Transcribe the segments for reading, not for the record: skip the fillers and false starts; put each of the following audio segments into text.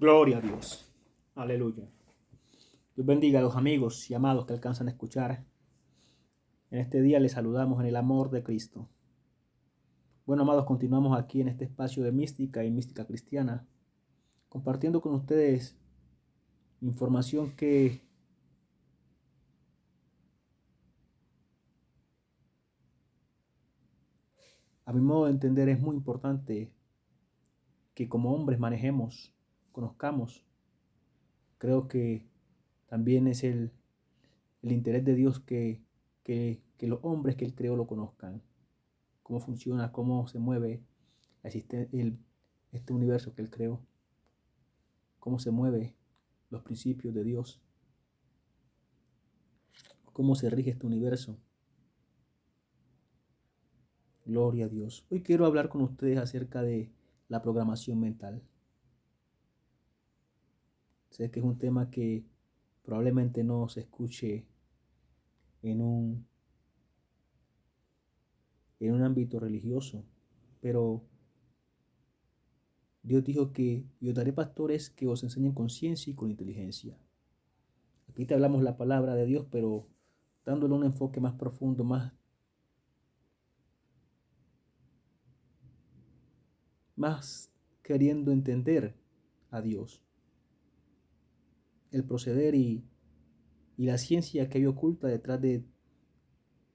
Gloria a Dios. Aleluya. Dios bendiga a los amigos y amados que alcanzan a escuchar. En este día les saludamos en el amor de Cristo. Bueno, amados, continuamos aquí en este espacio de mística y mística cristiana, compartiendo con ustedes información que a mi modo de entender es muy importante que como hombres manejemos, conozcamos. Creo que también es el interés de Dios que los hombres que Él creó lo conozcan. Cómo funciona, cómo se mueve este universo que Él creó, cómo se mueve los principios de Dios, cómo se rige este universo. Gloria a Dios. Hoy quiero hablar con ustedes acerca de la programación mental. Sé que es un tema que probablemente no se escuche en un ámbito religioso, pero Dios dijo que yo daré pastores que os enseñen con ciencia y con inteligencia. Aquí te hablamos la palabra de Dios, pero dándole un enfoque más profundo, más queriendo entender a Dios, el proceder y la ciencia que hay oculta detrás de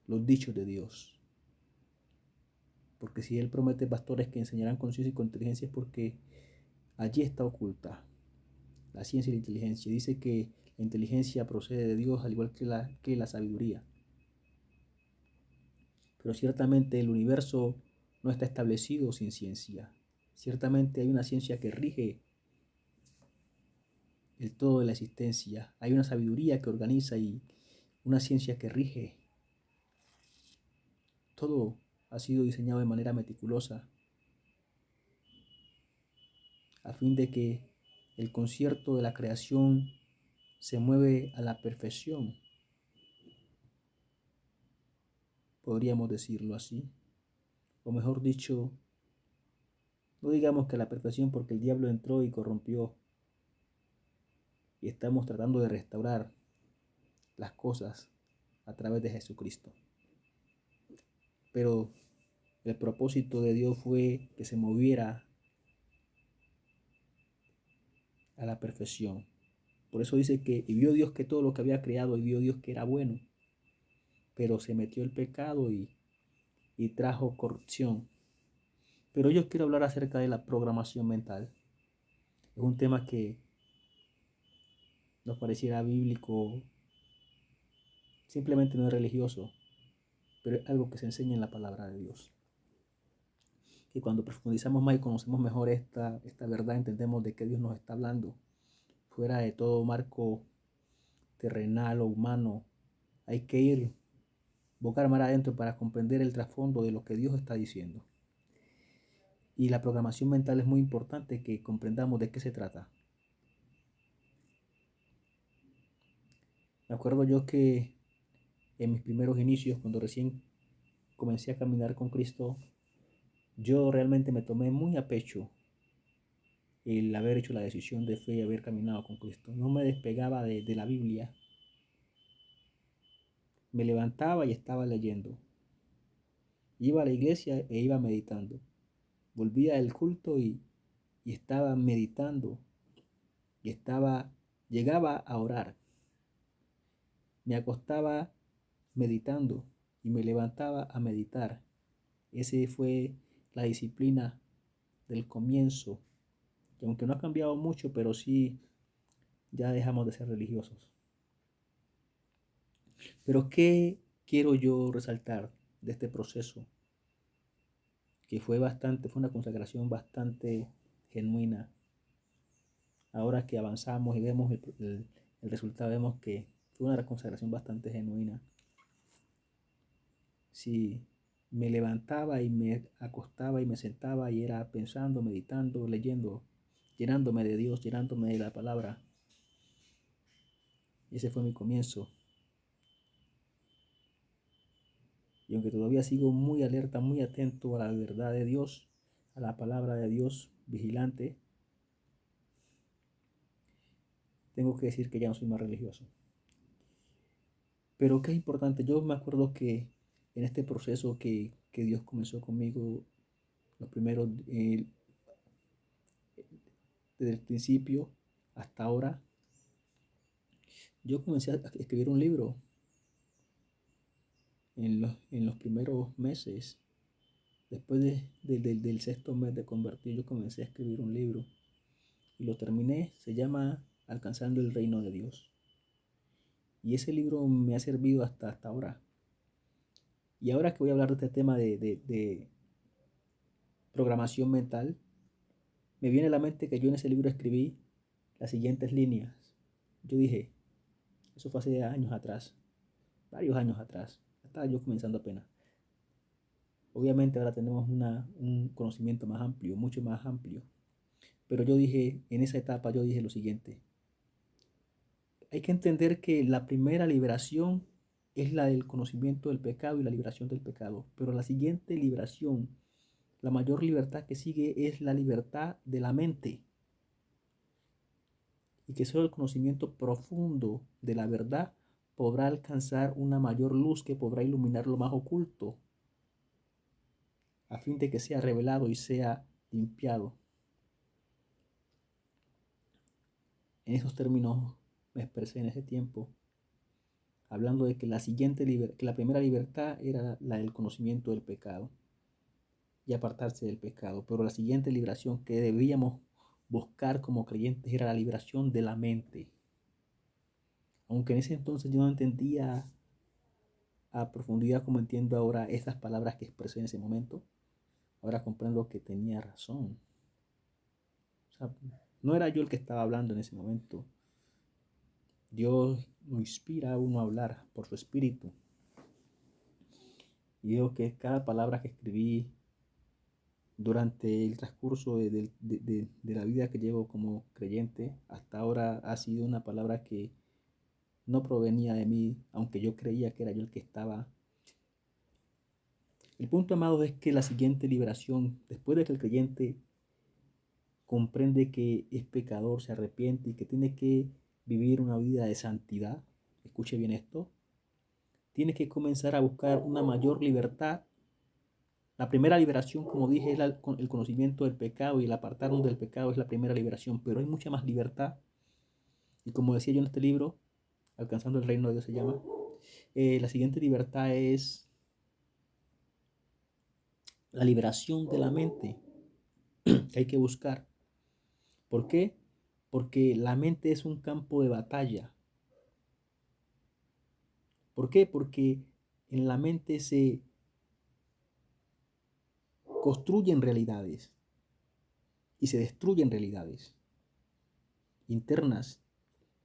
los dichos de Dios. Porque si Él promete pastores que enseñarán con ciencia y con inteligencia es porque allí está oculta la ciencia y la inteligencia. Dice que la inteligencia procede de Dios al igual que la sabiduría. Pero ciertamente el universo no está establecido sin ciencia. Ciertamente hay una ciencia que rige el todo de la existencia. Hay una sabiduría que organiza y una ciencia que rige. Todo ha sido diseñado de manera meticulosa a fin de que el concierto de la creación se mueve a la perfección, podríamos decirlo así. O mejor dicho, no digamos que a la perfección porque el diablo entró y corrompió y estamos tratando de restaurar las cosas a través de Jesucristo. Pero el propósito de Dios fue que se moviera a la perfección. Por eso dice que y vio Dios que todo lo que había creado y vio Dios que era bueno, pero se metió el pecado y trajo corrupción. Pero yo quiero hablar acerca de la programación mental. Es un tema que nos pareciera bíblico, simplemente no es religioso, pero es algo que se enseña en la palabra de Dios. Y cuando profundizamos más y conocemos mejor esta verdad, entendemos de qué Dios nos está hablando. Fuera de todo marco terrenal o humano, hay que ir bocar mar adentro para comprender el trasfondo de lo que Dios está diciendo. Y la programación mental es muy importante que comprendamos de qué se trata. Me acuerdo yo que en mis primeros inicios, cuando recién comencé a caminar con Cristo, yo realmente me tomé muy a pecho el haber hecho la decisión de fe y haber caminado con Cristo. No me despegaba de la Biblia. Me levantaba y estaba leyendo. Iba a la iglesia e iba meditando. Volvía del culto y estaba meditando. Y llegaba a orar. Me acostaba meditando y me levantaba a meditar. Esa fue la disciplina del comienzo, que aunque no ha cambiado mucho, pero sí ya dejamos de ser religiosos. Pero ¿qué quiero yo resaltar de este proceso? Que fue una consagración bastante genuina. Ahora que avanzamos y vemos el resultado, vemos que fue una consagración bastante genuina. Si me levantaba y me acostaba y me sentaba y era pensando, meditando, leyendo, llenándome de Dios, llenándome de la palabra. Ese fue mi comienzo. Y aunque todavía sigo muy alerta, muy atento a la verdad de Dios, a la palabra de Dios, vigilante, tengo que decir que ya no soy más religioso. Pero qué es importante, yo me acuerdo que en este proceso que Dios comenzó conmigo, los primeros, desde el principio hasta ahora, yo comencé a escribir un libro en los primeros meses. Después del sexto mes de convertir, yo comencé a escribir un libro y lo terminé. Se llama Alcanzando el Reino de Dios. Y ese libro me ha servido hasta ahora. Y ahora que voy a hablar de este tema de programación mental, me viene a la mente que yo en ese libro escribí las siguientes líneas. Yo dije, eso fue hace años atrás, varios años atrás, estaba yo comenzando apenas. Obviamente ahora tenemos un conocimiento más amplio, mucho más amplio. Pero yo dije, en esa etapa yo dije lo siguiente. Hay que entender que la primera liberación es la del conocimiento del pecado y la liberación del pecado. Pero la siguiente liberación, la mayor libertad que sigue es la libertad de la mente. Y que solo el conocimiento profundo de la verdad podrá alcanzar una mayor luz que podrá iluminar lo más oculto, a fin de que sea revelado y sea limpiado. En esos términos me expresé en ese tiempo, hablando de que que la primera libertad era la del conocimiento del pecado y apartarse del pecado, pero la siguiente liberación que debíamos buscar como creyentes era la liberación de la mente. Aunque en ese entonces yo no entendía a profundidad como entiendo ahora estas palabras que expresé en ese momento, ahora comprendo que tenía razón. O sea, no era yo el que estaba hablando en ese momento. Dios lo inspira a uno a hablar por su espíritu. Y digo que cada palabra que escribí durante el transcurso de la vida que llevo como creyente, hasta ahora ha sido una palabra que no provenía de mí, aunque yo creía que era yo el que estaba. El punto, amado, es que la siguiente liberación, después de que el creyente comprende que es pecador, se arrepiente y que tiene que vivir una vida de santidad, escuche bien esto, tiene que comenzar a buscar una mayor libertad. La primera liberación, como dije, es el conocimiento del pecado y el apartarnos del pecado es la primera liberación, pero hay mucha más libertad. Y como decía yo en este libro, Alcanzando el Reino de Dios se llama, la siguiente libertad es la liberación de la mente que hay que buscar. ¿Por qué? Porque la mente es un campo de batalla. ¿Por qué? Porque en la mente se construyen realidades y se destruyen realidades internas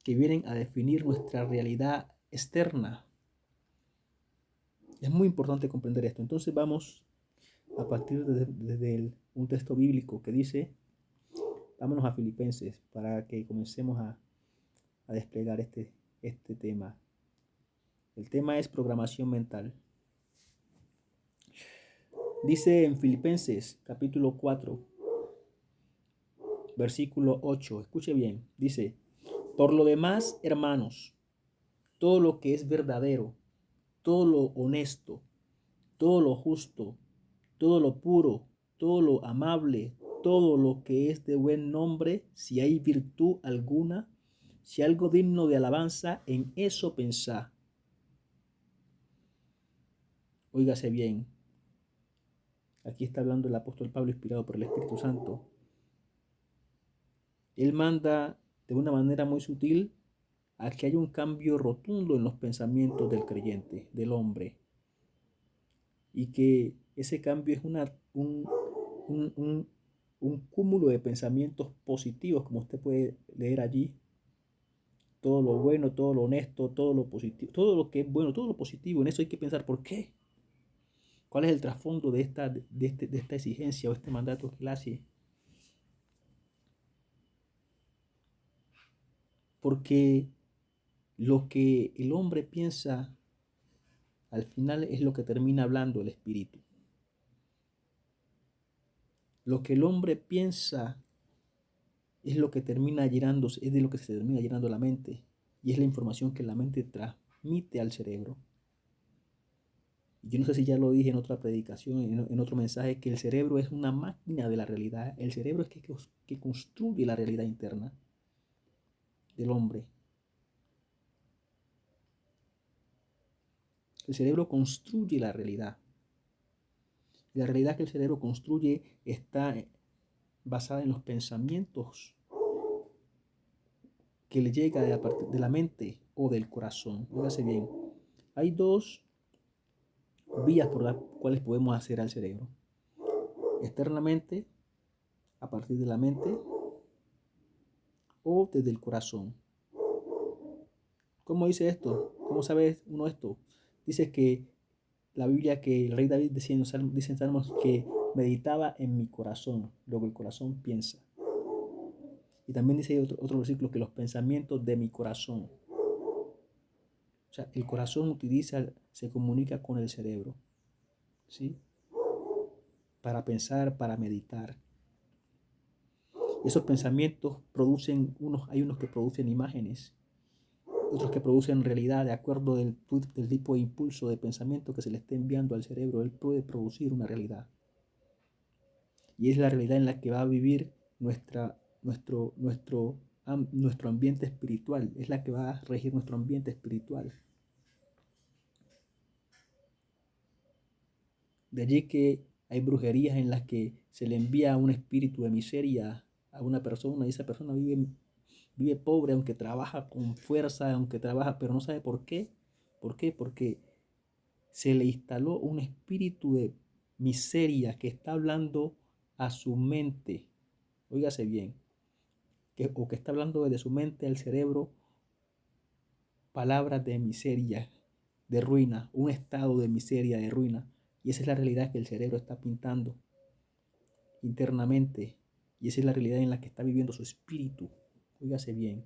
que vienen a definir nuestra realidad externa. Es muy importante comprender esto. Entonces vamos a partir de un texto bíblico que dice, vámonos a Filipenses para que comencemos a desplegar este tema. El tema es programación mental. Dice en Filipenses capítulo 4, versículo 8, escuche bien, dice, por lo demás, hermanos, todo lo que es verdadero, todo lo honesto, todo lo justo, todo lo puro, todo lo amable, todo lo que es de buen nombre, si hay virtud alguna, si algo digno de alabanza, en eso pensá. Óigase bien, aquí está hablando el apóstol Pablo inspirado por el Espíritu Santo. Él manda de una manera muy sutil a que haya un cambio rotundo en los pensamientos del creyente, del hombre, y que ese cambio es un, un, un cúmulo de pensamientos positivos, como usted puede leer allí, todo lo bueno, todo lo honesto, todo lo positivo, todo lo que es bueno, todo lo positivo. En eso hay que pensar por qué. ¿Cuál es el trasfondo de esta exigencia o este mandato que él hace? Porque lo que el hombre piensa al final es lo que termina hablando el espíritu. Lo que el hombre piensa es lo que termina llenándose, es de lo que se termina llenando la mente. Y es la información que la mente transmite al cerebro. Yo no sé si ya lo dije en otra predicación, en otro mensaje, que el cerebro es una máquina de la realidad. El cerebro es que construye la realidad interna del hombre. El cerebro construye la realidad. La realidad que el cerebro construye está basada en los pensamientos que le llega de la mente o del corazón. Fíjate bien, hay dos vías por las cuales podemos hacer al cerebro. Externamente, a partir de la mente, o desde el corazón. ¿Cómo dice esto? ¿Cómo sabe uno esto? Dice que la Biblia, que el rey David dice en Salmos que meditaba en mi corazón, lo que el corazón piensa. Y también dice otro versículo que los pensamientos de mi corazón. O sea, el corazón se comunica con el cerebro, ¿sí? Para pensar, para meditar. Esos pensamientos hay unos que producen imágenes, otros que producen realidad de acuerdo del tipo de impulso de pensamiento que se le esté enviando al cerebro. Él puede producir una realidad. Y es la realidad en la que va a vivir nuestro ambiente espiritual. Es la que va a regir nuestro ambiente espiritual. De allí que hay brujerías en las que se le envía un espíritu de miseria a una persona y esa persona vive pobre, aunque trabaja con fuerza, aunque trabaja, pero no sabe por qué. ¿Por qué? Porque se le instaló un espíritu de miseria que está hablando a su mente. Óigase bien, o que está hablando desde su mente al cerebro palabras de miseria, de ruina, un estado de miseria, de ruina. Y esa es la realidad que el cerebro está pintando internamente. Y esa es la realidad en la que está viviendo su espíritu. Óigase bien.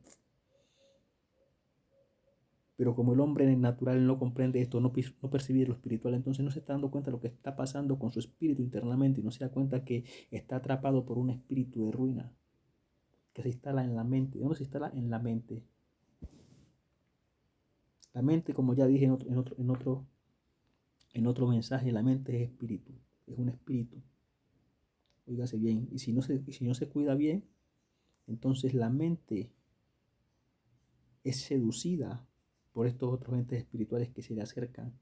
Pero como el hombre natural no comprende esto, no percibe lo espiritual, entonces no se está dando cuenta de lo que está pasando con su espíritu internamente y no se da cuenta que está atrapado por un espíritu de ruina que se instala en la mente. ¿Dónde se instala? En la mente. La mente, como ya dije en otro mensaje, la mente es espíritu, es un espíritu. Óigase bien. Y si no se cuida bien, entonces la mente es seducida por estos otros entes espirituales que se le acercan,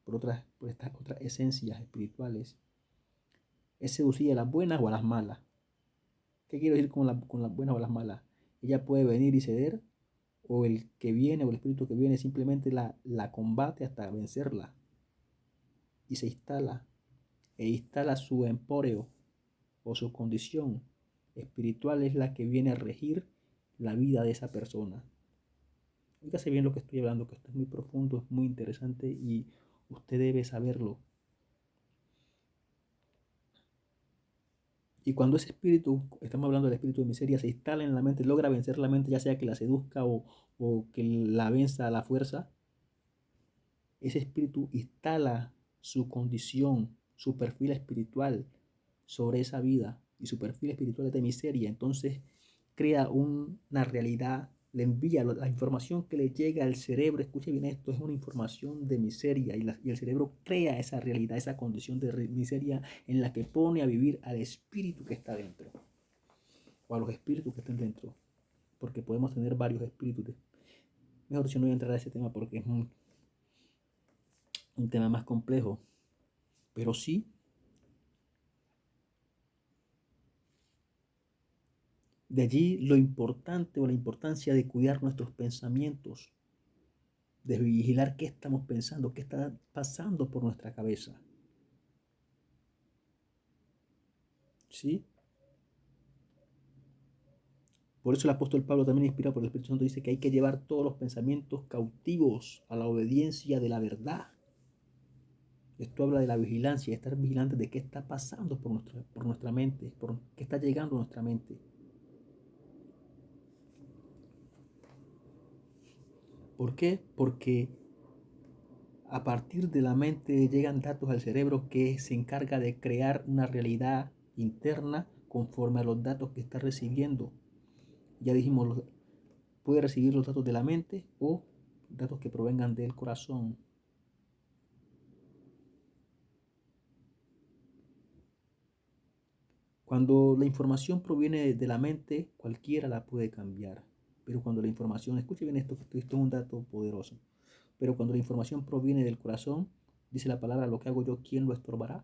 por estas otras esencias espirituales. Es seducida a las buenas o a las malas. ¿Qué quiero decir con las buenas o las malas? Ella puede venir y ceder, o el que viene, o el espíritu que viene, simplemente la combate hasta vencerla. Y se instala su empóreo o su condición espiritual es la que viene a regir la vida de esa persona. Fíjese bien lo que estoy hablando, que esto es muy profundo, es muy interesante y usted debe saberlo. Y cuando ese espíritu, estamos hablando del espíritu de miseria, se instala en la mente, logra vencer la mente, ya sea que la seduzca o que la venza a la fuerza, ese espíritu instala su condición, su perfil espiritual sobre esa vida y su perfil espiritual es de miseria. Entonces crea una realidad, le envía la información que le llega al cerebro. Escuche bien esto, es una información de miseria y el cerebro crea esa realidad, esa condición de miseria en la que pone a vivir al espíritu que está dentro o a los espíritus que estén dentro, porque podemos tener varios espíritus. Mejor dicho, no voy a entrar a ese tema porque es un tema más complejo, pero sí, de allí lo importante o la importancia de cuidar nuestros pensamientos, de vigilar qué estamos pensando, qué está pasando por nuestra cabeza. ¿Sí? Por eso el apóstol Pablo, también inspirado por el Espíritu Santo, dice que hay que llevar todos los pensamientos cautivos a la obediencia de la verdad. Esto habla de la vigilancia, de estar vigilantes de qué está pasando por nuestra mente, por qué está llegando a nuestra mente. ¿Por qué? Porque a partir de la mente llegan datos al cerebro que se encarga de crear una realidad interna conforme a los datos que está recibiendo. Ya dijimos, puede recibir los datos de la mente o datos que provengan del corazón. Cuando la información proviene de la mente, cualquiera la puede cambiar. Pero cuando la información, escuche bien esto es un dato poderoso. Pero cuando la información proviene del corazón, dice la palabra, lo que hago yo, ¿quién lo estorbará?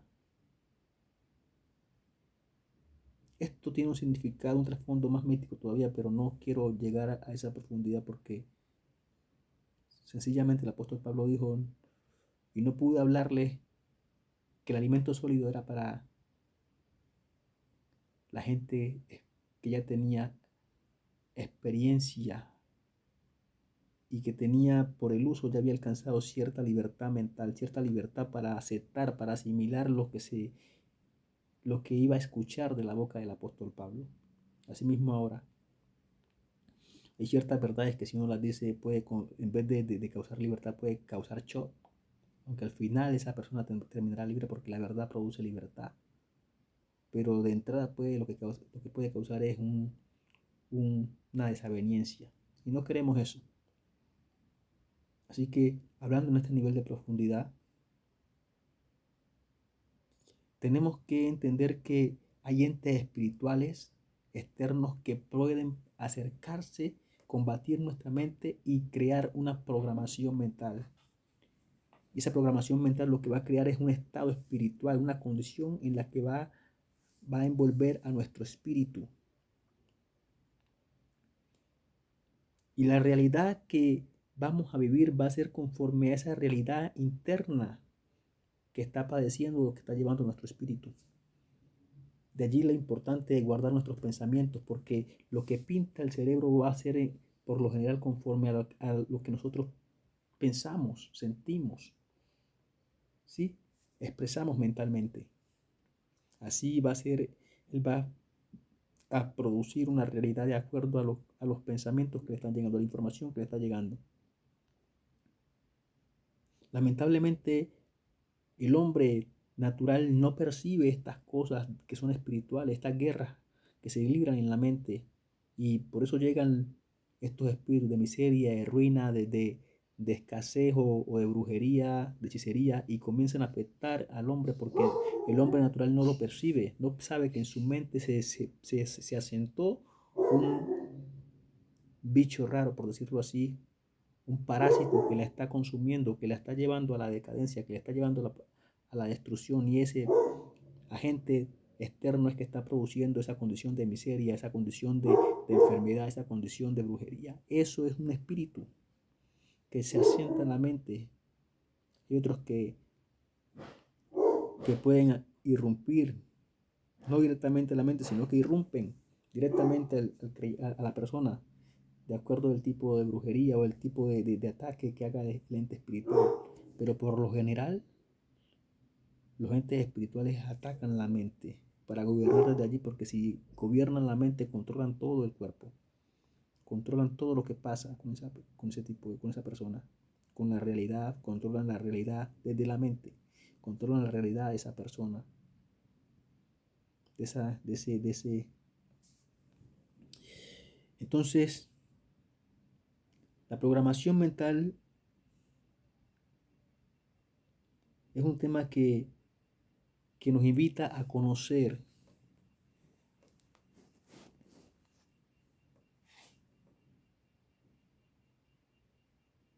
Esto tiene un significado, un trasfondo más mítico todavía, pero no quiero llegar a esa profundidad porque sencillamente el apóstol Pablo dijo, y no pude hablarles que el alimento sólido era para la gente que ya tenía experiencia y que tenía por el uso, ya había alcanzado cierta libertad mental, cierta libertad para aceptar, para asimilar lo que iba a escuchar de la boca del apóstol Pablo. Asimismo ahora, hay ciertas verdades que si uno las dice, en vez de causar libertad, puede causar shock, aunque al final esa persona terminará libre porque la verdad produce libertad. Pero de entrada lo que puede causar es una desaveniencia. Y no queremos eso. Así que, hablando en este nivel de profundidad, tenemos que entender que hay entes espirituales externos que pueden acercarse, combatir nuestra mente y crear una programación mental. Y esa programación mental lo que va a crear es un estado espiritual, una condición en la que va a envolver a nuestro espíritu. Y la realidad que vamos a vivir va a ser conforme a esa realidad interna que está padeciendo o que está llevando nuestro espíritu. De allí lo importante de guardar nuestros pensamientos, porque lo que pinta el cerebro va a ser por lo general conforme a lo que nosotros pensamos, sentimos, ¿sí? Expresamos mentalmente. Así va a ser, él va a producir una realidad de acuerdo a los pensamientos que le están llegando, a la información que le está llegando. Lamentablemente, el hombre natural no percibe estas cosas que son espirituales, estas guerras que se libran en la mente, y por eso llegan estos espíritus de miseria, de ruina, de escasez o de brujería, de hechicería, y comienzan a afectar al hombre porque el hombre natural no lo percibe, no sabe que en su mente se asentó un bicho raro, por decirlo así, un parásito que la está consumiendo, que la está llevando a la decadencia, que la está llevando a la destrucción, y ese agente externo es que está produciendo esa condición de miseria, esa condición de enfermedad, esa condición de brujería. Eso es un espíritu que se asienta en la mente. Hay otros que pueden irrumpir, no directamente a la mente, sino que irrumpen directamente a la persona, de acuerdo al tipo de brujería o el tipo de ataque que haga el ente espiritual. Pero por lo general, los entes espirituales atacan la mente para gobernar desde allí, porque si gobiernan la mente, controlan todo el cuerpo, controlan todo lo que pasa con esa persona, con la realidad, controlan la realidad desde la mente, controlan la realidad de esa persona, de ese. Entonces, la programación mental es un tema que nos invita a conocer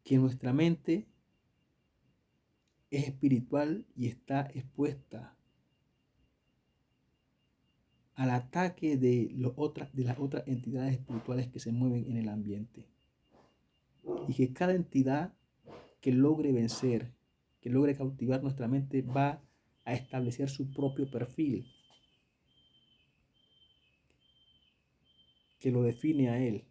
que nuestra mente es espiritual y está expuesta al ataque de las otras entidades espirituales que se mueven en el ambiente. Y que cada entidad que logre vencer, que logre cautivar nuestra mente, va a establecer su propio perfil que lo define a él.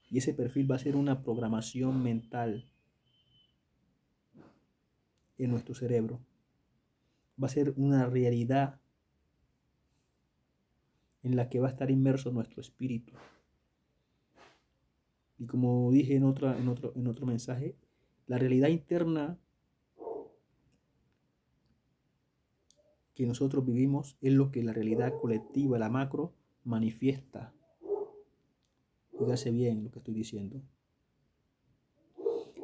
Y ese perfil va a ser una programación mental en nuestro cerebro. Va a ser una realidad en la que va a estar inmerso nuestro espíritu. Y como dije en otro mensaje, la realidad interna que nosotros vivimos es lo que la realidad colectiva, la macro, manifiesta. Óigase bien lo que estoy diciendo.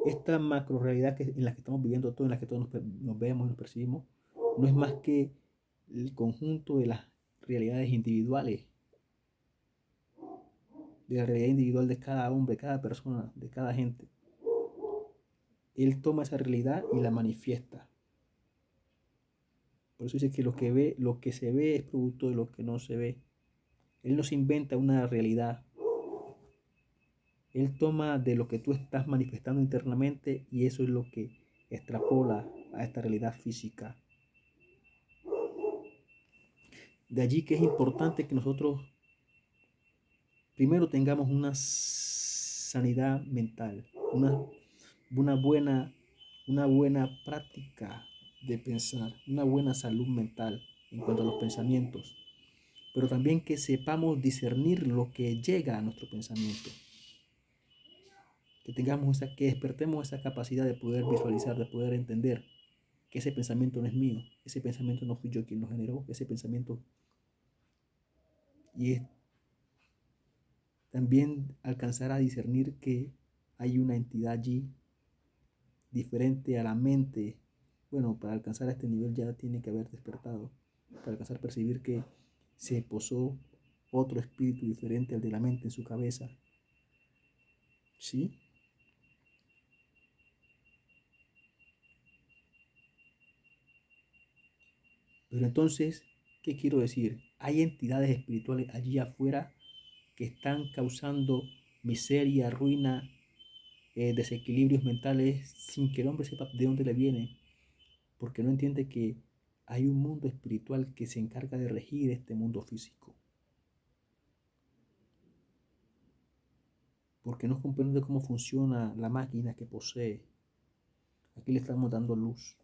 Esta macro realidad en la que estamos viviendo todos, en la que todos nos vemos y nos percibimos, no es más que el conjunto de las realidades individuales, de la realidad individual de cada hombre, cada persona, de cada gente. Él toma esa realidad y la manifiesta. Por eso dice que lo que se ve es producto de lo que no se ve. Él no se inventa una realidad. Él toma de lo que tú estás manifestando internamente y eso es lo que extrapola a esta realidad física. De allí que es importante que nosotros primero tengamos una sanidad mental, una buena práctica de pensar, una buena salud mental en cuanto a los pensamientos, pero también que sepamos discernir lo que llega a nuestro pensamiento, que despertemos esa capacidad de poder visualizar, de poder entender que ese pensamiento no es mío, ese pensamiento no fui yo quien lo generó, ese pensamiento, y es también alcanzar a discernir que hay una entidad allí diferente a la mente. Bueno, para alcanzar a este nivel ya tiene que haber despertado, para alcanzar a percibir que se posó otro espíritu diferente al de la mente en su cabeza. ¿Sí? Pero entonces, ¿qué quiero decir? Hay entidades espirituales allí afuera que están causando miseria, ruina, desequilibrios mentales sin que el hombre sepa de dónde le viene, porque no entiende que hay un mundo espiritual que se encarga de regir este mundo físico. Porque no comprende cómo funciona la máquina que posee. Aquí le estamos dando luz.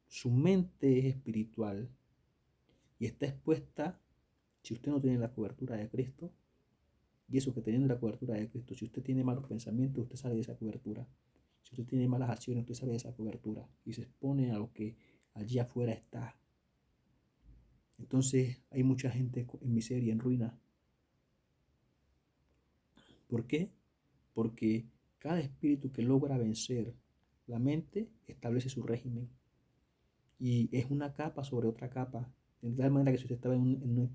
Su mente es espiritual y está expuesta, si usted no tiene la cobertura de Cristo, y eso que teniendo la cobertura de Cristo, si usted tiene malos pensamientos, usted sale de esa cobertura. Si usted tiene malas acciones, usted sale de esa cobertura y se expone a lo que allí afuera está. Entonces hay mucha gente en miseria, en ruina. ¿Por qué? Porque cada espíritu que logra vencer la mente establece su régimen. Y es una capa sobre otra capa. De tal manera que si usted estaba en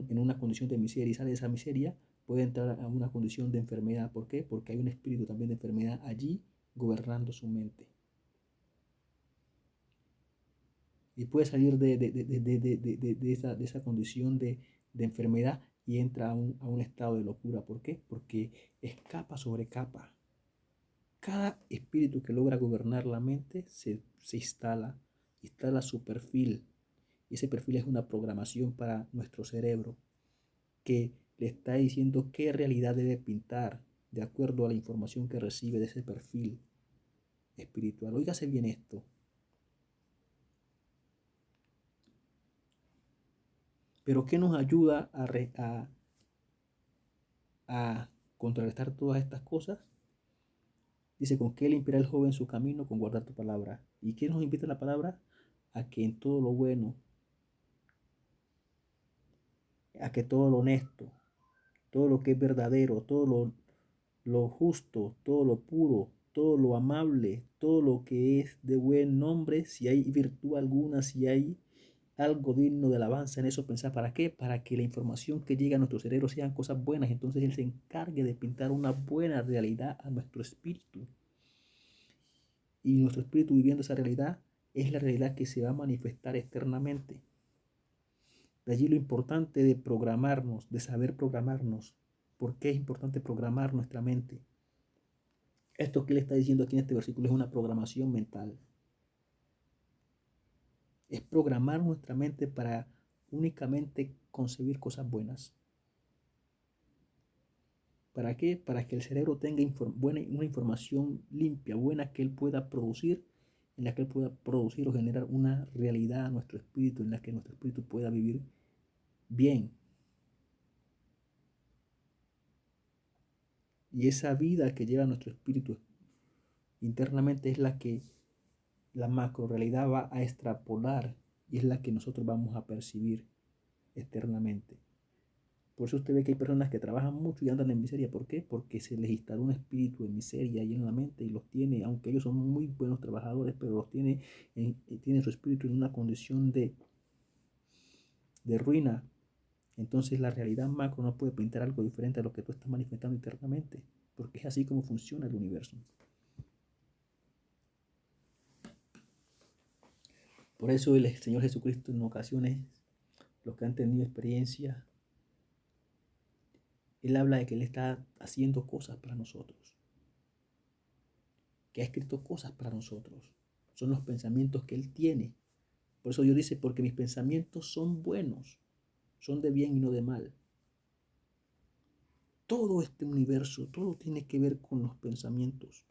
una condición de miseria y sale de esa miseria, puede entrar a una condición de enfermedad. ¿Por qué? Porque hay un espíritu también de enfermedad allí gobernando su mente. Y puede salir de esa condición de enfermedad y entra a un estado de locura. ¿Por qué? Porque es capa sobre capa. Cada espíritu que logra gobernar la mente se instala su perfil. Y ese perfil es una programación para nuestro cerebro que le está diciendo qué realidad debe pintar de acuerdo a la información que recibe de ese perfil espiritual. Óigase bien esto. Pero ¿qué nos ayuda a contrarrestar todas estas cosas? Dice, ¿con qué limpiará el joven su camino? Con guardar tu palabra. ¿Y qué nos invita la palabra? A que en todo lo bueno, a que todo lo honesto, todo lo que es verdadero, todo lo justo, todo lo puro, todo lo amable, todo lo que es de buen nombre, si hay virtud alguna, si hay algo digno de alabanza en eso, pensar, ¿para qué? Para que la información que llega a nuestro cerebro sean cosas buenas, entonces Él se encargue de pintar una buena realidad a nuestro espíritu. Y nuestro espíritu viviendo esa realidad es la realidad que se va a manifestar externamente. De allí lo importante de programarnos, de saber programarnos. ¿Por qué es importante programar nuestra mente? Esto que Él está diciendo aquí en este versículo es una programación mental. Es programar nuestra mente para únicamente concebir cosas buenas. ¿Para qué? Para que el cerebro tenga una información limpia, buena, que él pueda producir, en la que él pueda producir o generar una realidad a nuestro espíritu, en la que nuestro espíritu pueda vivir bien. Y esa vida que lleva nuestro espíritu internamente es la que la macro realidad va a extrapolar y es la que nosotros vamos a percibir. externamente. Por eso usted ve que hay personas que trabajan mucho y andan en miseria. ¿Por qué? Porque se les instaló un espíritu de miseria ahí en la mente y los tiene, aunque ellos son muy buenos trabajadores, pero los tiene su espíritu en una condición de ruina. Entonces la realidad macro no puede pintar algo diferente a lo que tú estás manifestando internamente, porque es así como funciona el universo. Por eso el Señor Jesucristo en ocasiones, los que han tenido experiencia, Él habla de que Él está haciendo cosas para nosotros, que ha escrito cosas para nosotros. Son los pensamientos que Él tiene. Por eso Dios dice, porque mis pensamientos son buenos, son de bien y no de mal. Todo este universo, todo tiene que ver con los pensamientos.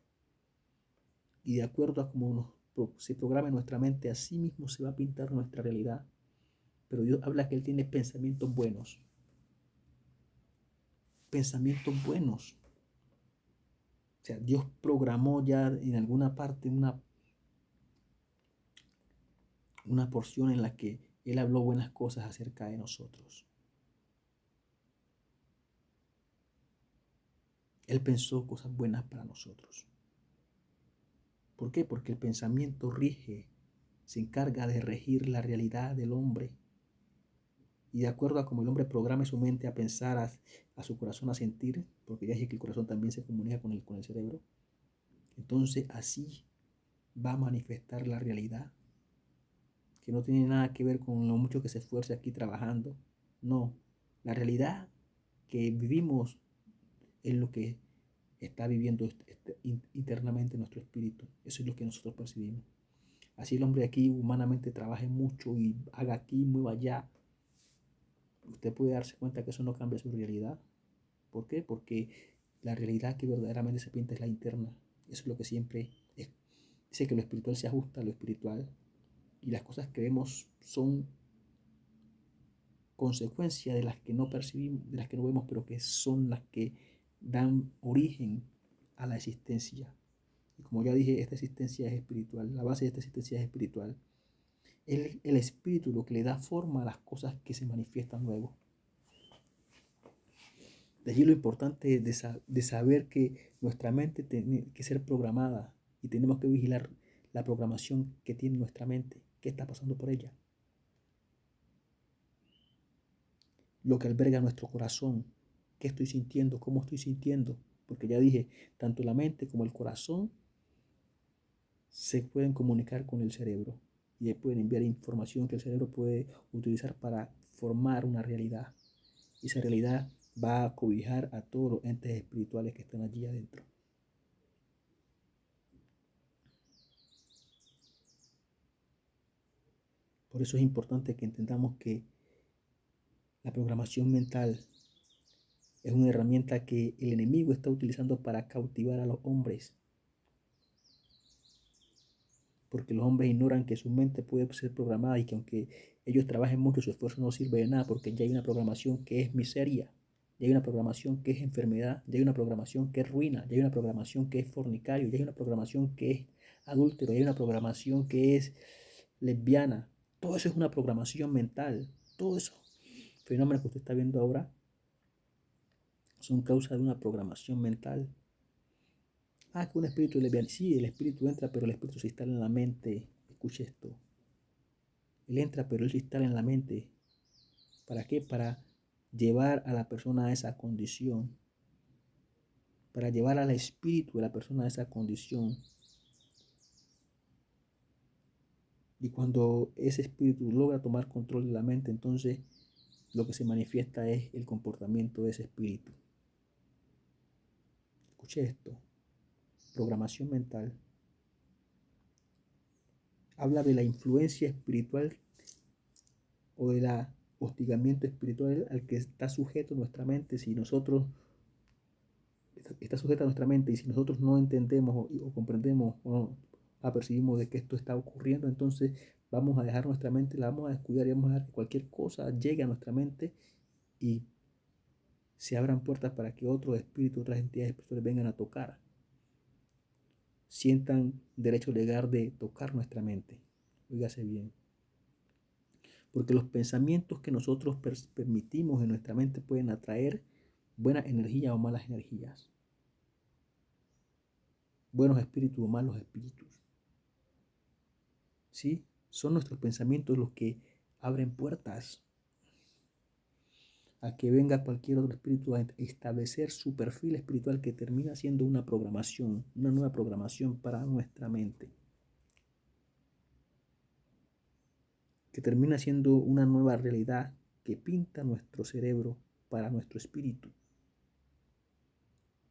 Y de acuerdo a cómo se programa nuestra mente, así mismo se va a pintar nuestra realidad. Pero Dios habla que Él tiene pensamientos buenos. Pensamientos buenos. O sea, Dios programó ya en alguna parte una porción en la que Él habló buenas cosas acerca de nosotros. Él pensó cosas buenas para nosotros. ¿Por qué? Porque el pensamiento se encarga de regir la realidad del hombre. Y de acuerdo a cómo el hombre programe su mente a pensar, a su corazón a sentir, porque ya dije que el corazón también se comunica con el cerebro, entonces así va a manifestar la realidad, que no tiene nada que ver con lo mucho que se esfuerce aquí trabajando. No, la realidad que vivimos es lo que está viviendo internamente nuestro espíritu. Eso es lo que nosotros percibimos. Así el hombre aquí humanamente trabaje mucho y haga aquí, mueva allá. Usted puede darse cuenta que eso no cambia su realidad. ¿Por qué? Porque la realidad que verdaderamente se pinta es la interna. Eso es lo que siempre es. Dice que lo espiritual se ajusta a lo espiritual y las cosas que vemos son consecuencia de las que no percibimos, de las que no vemos, pero que son las que dan origen a la existencia. Y como ya dije, esta existencia es espiritual, la base de esta existencia es espiritual. El espíritu lo que le da forma a las cosas que se manifiestan luego. De allí lo importante de saber que nuestra mente tiene que ser programada y tenemos que vigilar la programación que tiene nuestra mente, qué está pasando por ella, lo que alberga nuestro corazón, qué estoy sintiendo, cómo estoy sintiendo, porque ya dije, tanto la mente como el corazón se pueden comunicar con el cerebro y pueden enviar información que el cerebro puede utilizar para formar una realidad. Y esa realidad va a cobijar a todos los entes espirituales que están allí adentro. Por eso es importante que entendamos que la programación mental es una herramienta que el enemigo está utilizando para cautivar a los hombres. Porque los hombres ignoran que su mente puede ser programada y que aunque ellos trabajen mucho, su esfuerzo no sirve de nada porque ya hay una programación que es miseria, ya hay una programación que es enfermedad, ya hay una programación que es ruina, ya hay una programación que es fornicario, ya hay una programación que es adúltero, ya hay una programación que es lesbiana. Todo eso es una programación mental. Todo eso fenómenos que usted está viendo ahora son causa de una programación mental. Que un espíritu lesbiano. Sí, el espíritu entra, pero el espíritu se instala en la mente. Escuche esto. Él entra, pero él se instala en la mente. ¿Para qué? Para llevar a la persona a esa condición. Para llevar al espíritu de la persona a esa condición. Y cuando ese espíritu logra tomar control de la mente, entonces lo que se manifiesta es el comportamiento de ese espíritu. Escuche esto. Programación mental. Habla de la influencia espiritual o del hostigamiento espiritual al que está sujeto nuestra mente si nosotros está sujeta a nuestra mente y si nosotros no entendemos o comprendemos o apercibimos de que esto está ocurriendo, entonces vamos a dejar nuestra mente, la vamos a descuidar y vamos a dejar que cualquier cosa llegue a nuestra mente y se abran puertas para que otros espíritus, otras entidades espirituales vengan a tocar, sientan derecho legal de tocar nuestra mente. Óigase bien. Porque los pensamientos que nosotros permitimos en nuestra mente pueden atraer buenas energías o malas energías, buenos espíritus o malos espíritus. ¿Sí? Son nuestros pensamientos los que abren puertas a que venga cualquier otro espíritu a establecer su perfil espiritual, que termina siendo una programación, una nueva programación para nuestra mente, que termina siendo una nueva realidad que pinta nuestro cerebro para nuestro espíritu.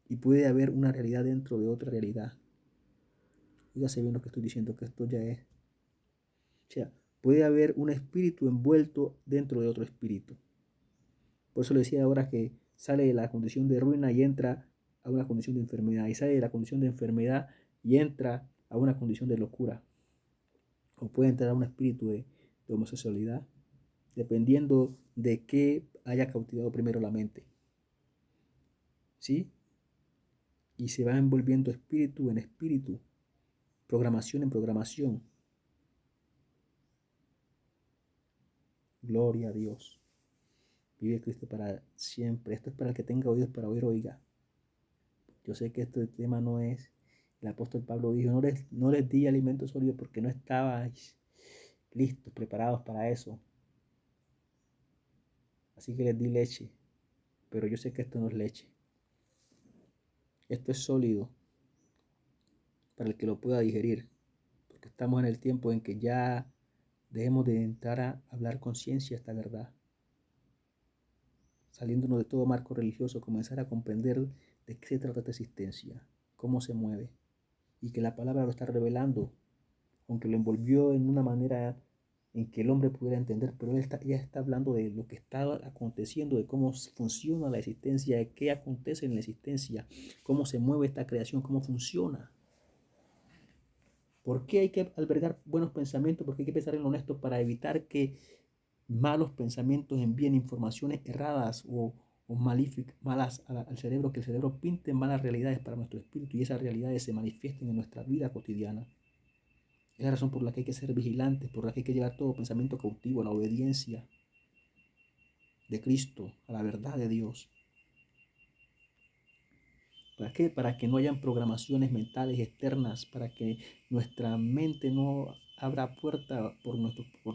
Y puede haber una realidad dentro de otra realidad. Fíjate bien lo que estoy diciendo, que esto ya es. O sea, puede haber un espíritu envuelto dentro de otro espíritu. Por eso le decía ahora que sale de la condición de ruina y entra a una condición de enfermedad. Y sale de la condición de enfermedad y entra a una condición de locura. O puede entrar a un espíritu de homosexualidad, dependiendo de qué haya cautivado primero la mente. ¿Sí? Y se va envolviendo espíritu en espíritu, programación en programación. Gloria a Dios. Vive Cristo para siempre. Esto es para el que tenga oídos para oír, oiga. Yo sé que este tema no es, el apóstol Pablo dijo, no les di alimento sólido porque no estabais listos, preparados para eso. Así que les di leche. Pero yo sé que esto no es leche. Esto es sólido para el que lo pueda digerir. Porque estamos en el tiempo en que ya debemos de entrar a hablar con ciencia esta verdad. Saliéndonos de todo marco religioso, comenzar a comprender de qué se trata esta existencia, cómo se mueve. Y que la palabra lo está revelando, aunque lo envolvió en una manera en que el hombre pudiera entender, pero ya está hablando de lo que está aconteciendo, de cómo funciona la existencia, de qué acontece en la existencia, cómo se mueve esta creación, cómo funciona. ¿Por qué hay que albergar buenos pensamientos? Porque hay que pensar en lo honesto para evitar que malos pensamientos envíen informaciones erradas o malas al cerebro, que el cerebro pinte malas realidades para nuestro espíritu y esas realidades se manifiesten en nuestra vida cotidiana. Es la razón por la que hay que ser vigilantes, por la que hay que llevar todo pensamiento cautivo a la obediencia de Cristo, a la verdad de Dios. ¿Para qué? Para que no hayan programaciones mentales externas, para que nuestra mente no abra puerta por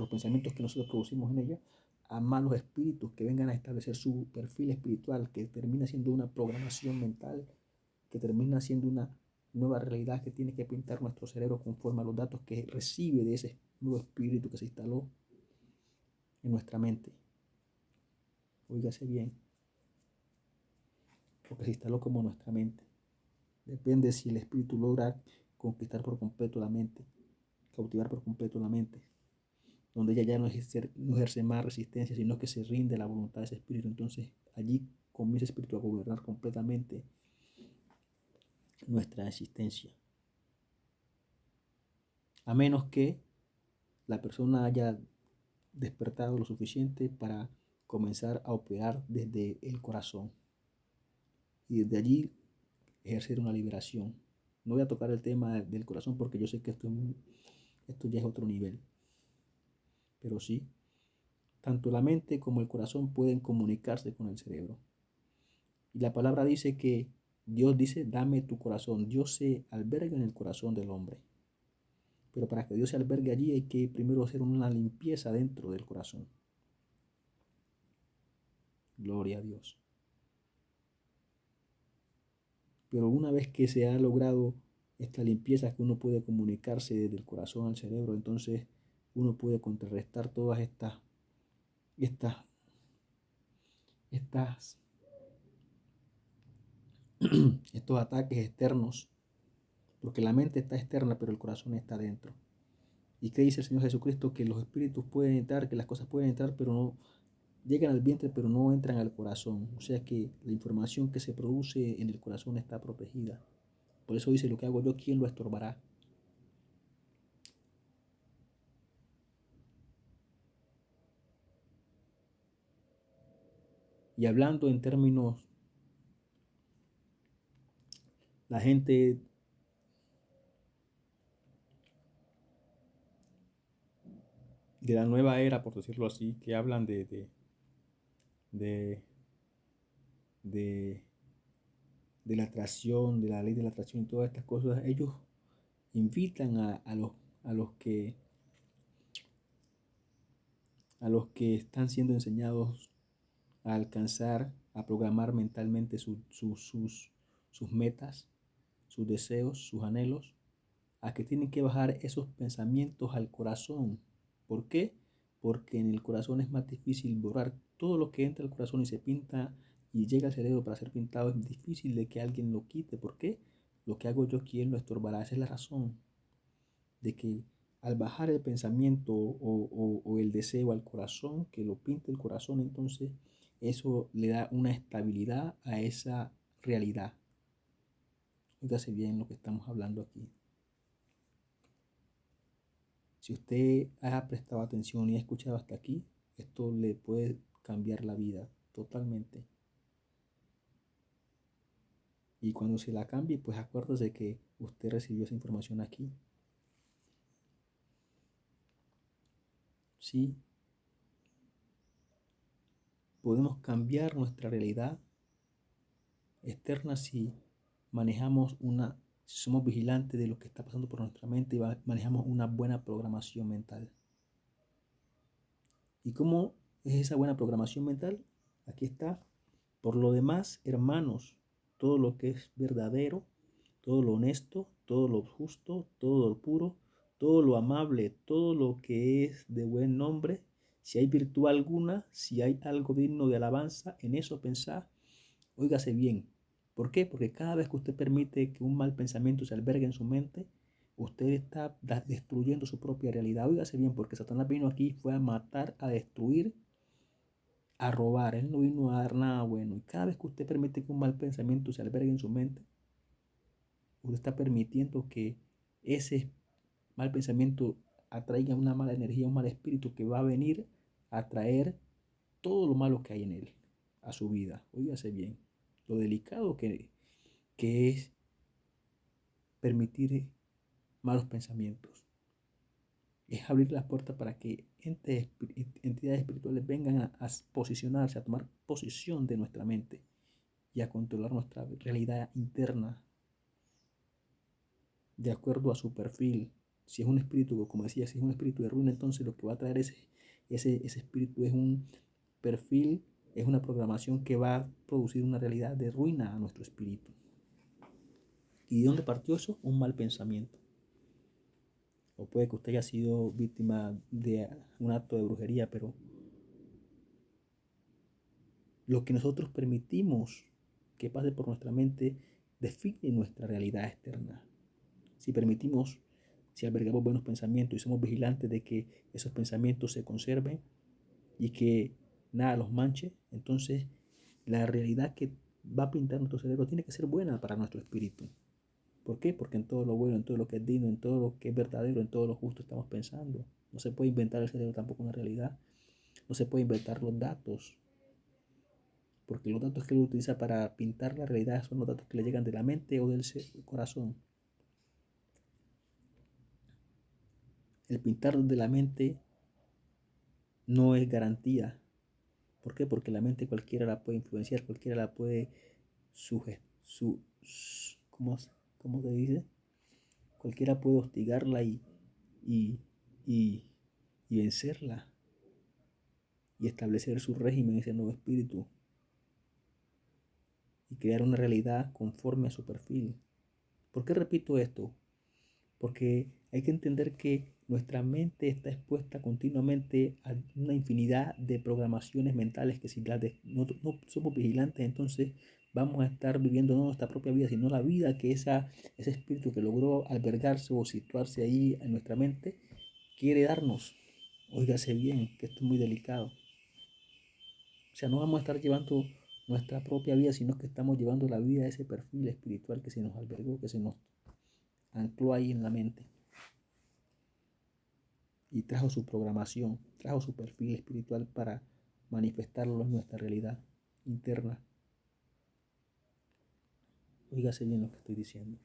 los pensamientos que nosotros producimos en ella a malos espíritus que vengan a establecer su perfil espiritual, que termina siendo una programación mental, que termina siendo una nueva realidad que tiene que pintar nuestro cerebro conforme a los datos que recibe de ese nuevo espíritu que se instaló en nuestra mente. Óigase bien, porque se instaló como nuestra mente. Depende si el espíritu logra conquistar por completo la mente, cautivar por completo la mente, donde ella ya no ejerce más resistencia, sino que se rinde a la voluntad de ese espíritu. Entonces allí comienza el espíritu a gobernar completamente nuestra existencia. A menos que la persona haya despertado lo suficiente para comenzar a operar desde el corazón y desde allí ejercer una liberación. No voy a tocar el tema del corazón porque yo sé que esto ya es otro nivel, pero sí, tanto la mente como el corazón pueden comunicarse con el cerebro. Y la palabra dice que Dios dice, dame tu corazón. Dios se alberga en el corazón del hombre. Pero para que Dios se albergue allí hay que primero hacer una limpieza dentro del corazón. Gloria a Dios. Pero una vez que se ha logrado esta limpieza, que uno puede comunicarse desde el corazón al cerebro, entonces uno puede contrarrestar todas estas estos ataques externos, porque la mente está externa, pero el corazón está dentro. ¿Y qué dice el Señor Jesucristo? Que los espíritus pueden entrar, que las cosas pueden entrar, pero no llegan al vientre, pero no entran al corazón. O sea que la información que se produce en el corazón está protegida. Por eso dice, lo que hago yo, ¿quién lo estorbará? Y hablando en términos, la gente de la nueva era, por decirlo así, que hablan de, de, de la atracción, de la ley de la atracción y todas estas cosas, ellos invitan a los que a los que están siendo enseñados a alcanzar, a programar mentalmente sus metas, sus deseos, sus anhelos, a que tienen que bajar esos pensamientos al corazón. ¿Por qué? Porque en el corazón es más difícil borrar todo lo que entra al corazón y se pinta y llega al cerebro para ser pintado. Es difícil de que alguien lo quite. ¿Por qué? Lo que hago yo aquí lo estorbará. Esa es la razón de que al bajar el pensamiento o el deseo al corazón, que lo pinte el corazón, entonces eso le da una estabilidad a esa realidad. Fíjese bien lo que estamos hablando aquí. Si usted ha prestado atención y ha escuchado hasta aquí, esto le puede cambiar la vida totalmente. Y cuando se la cambie, pues acuérdese que usted recibió esa información aquí. Sí, podemos cambiar nuestra realidad externa si manejamos si somos vigilantes de lo que está pasando por nuestra mente y manejamos una buena programación mental. ¿Y cómo es esa buena programación mental? Aquí está. Por lo demás, hermanos, todo lo que es verdadero, todo lo honesto, todo lo justo, todo lo puro, todo lo amable, todo lo que es de buen nombre, si hay virtud alguna, si hay algo digno de alabanza, en eso pensad. Óigase bien. ¿Por qué? Porque cada vez que usted permite que un mal pensamiento se albergue en su mente, usted está destruyendo su propia realidad. Óigase bien, porque Satanás vino aquí, fue a matar, a destruir, a robar. Él no vino a dar nada bueno. Y cada vez que usted permite que un mal pensamiento se albergue en su mente, usted está permitiendo que ese mal pensamiento atraiga una mala energía, un mal espíritu que va a venir a traer todo lo malo que hay en él a su vida. Óigase bien, lo delicado que es permitir malos pensamientos. Es abrir las puertas para que entidades espirituales vengan a posicionarse, a tomar posición de nuestra mente y a controlar nuestra realidad interna de acuerdo a su perfil. Si es un espíritu, como decía, si es un espíritu de ruina, entonces lo que va a traer ese espíritu es un perfil, es una programación que va a producir una realidad de ruina a nuestro espíritu. ¿Y de dónde partió eso? Un mal pensamiento. O puede que usted haya sido víctima de un acto de brujería, pero lo que nosotros permitimos que pase por nuestra mente define nuestra realidad externa. Si permitimos, si albergamos buenos pensamientos y somos vigilantes de que esos pensamientos se conserven y que nada los manche, entonces la realidad que va a pintar nuestro cerebro tiene que ser buena para nuestro espíritu. ¿Por qué? Porque en todo lo bueno, en todo lo que es digno, en todo lo que es verdadero, en todo lo justo estamos pensando. No se puede inventar el cerebro tampoco una realidad. No se puede inventar los datos. Porque los datos que él utiliza para pintar la realidad son los datos que le llegan de la mente o del corazón. El pintar de la mente no es garantía. ¿Por qué? Porque la mente cualquiera la puede influenciar, cualquiera la puede ¿cómo, cómo se dice? Cualquiera puede hostigarla y, y, y vencerla y establecer su régimen, ese nuevo espíritu, y crear una realidad conforme a su perfil. ¿Por qué repito esto? Porque hay que entender que nuestra mente está expuesta continuamente a una infinidad de programaciones mentales que si no somos vigilantes, entonces vamos a estar viviendo no nuestra propia vida, sino la vida que ese espíritu que logró albergarse o situarse ahí en nuestra mente quiere darnos. Óigase bien, que esto es muy delicado. O sea, no vamos a estar llevando nuestra propia vida, sino que estamos llevando la vida de ese perfil espiritual que se nos albergó, que se nos ancló ahí en la mente. Y trajo su programación, trajo su perfil espiritual para manifestarlo en nuestra realidad interna. Óigase bien lo que estoy diciendo.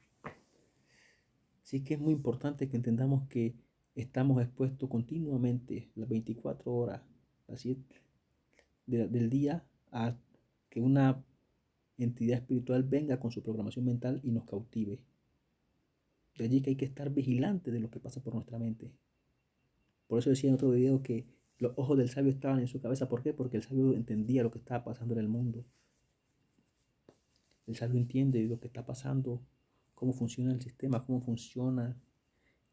Así que es muy importante que entendamos que estamos expuestos continuamente, las 24 horas, las 7 del día, a que una entidad espiritual venga con su programación mental y nos cautive. De allí que hay que estar vigilante de lo que pasa por nuestra mente. Por eso decía en otro video que los ojos del sabio estaban en su cabeza. ¿Por qué? Porque el sabio entendía lo que estaba pasando en el mundo. El sabio entiende lo que está pasando, cómo funciona el sistema, cómo funciona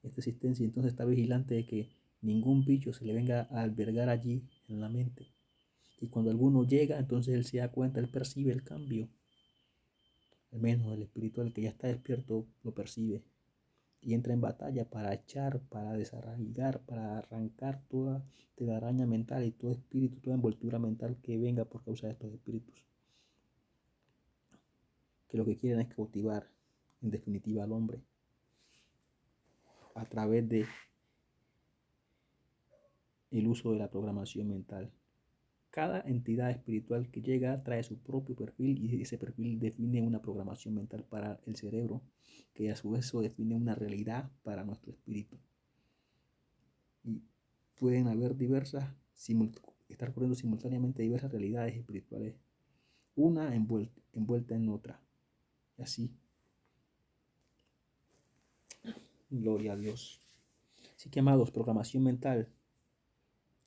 esta existencia. Y entonces está vigilante de que ningún bicho se le venga a albergar allí en la mente. Y cuando alguno llega, entonces él se da cuenta, él percibe el cambio. Al menos el espiritual que ya está despierto lo percibe. Y entra en batalla para echar, para desarraigar, para arrancar toda telaraña mental y todo espíritu, toda envoltura mental que venga por causa de estos espíritus, que lo que quieren es cautivar, en definitiva, al hombre a través de el uso de la programación mental. Cada entidad espiritual que llega trae su propio perfil y ese perfil define una programación mental para el cerebro, que a su vez eso define una realidad para nuestro espíritu. Y pueden haber estar corriendo simultáneamente diversas realidades espirituales, una envuelta en otra. Y así, gloria a Dios. Así que, amados, programación mental.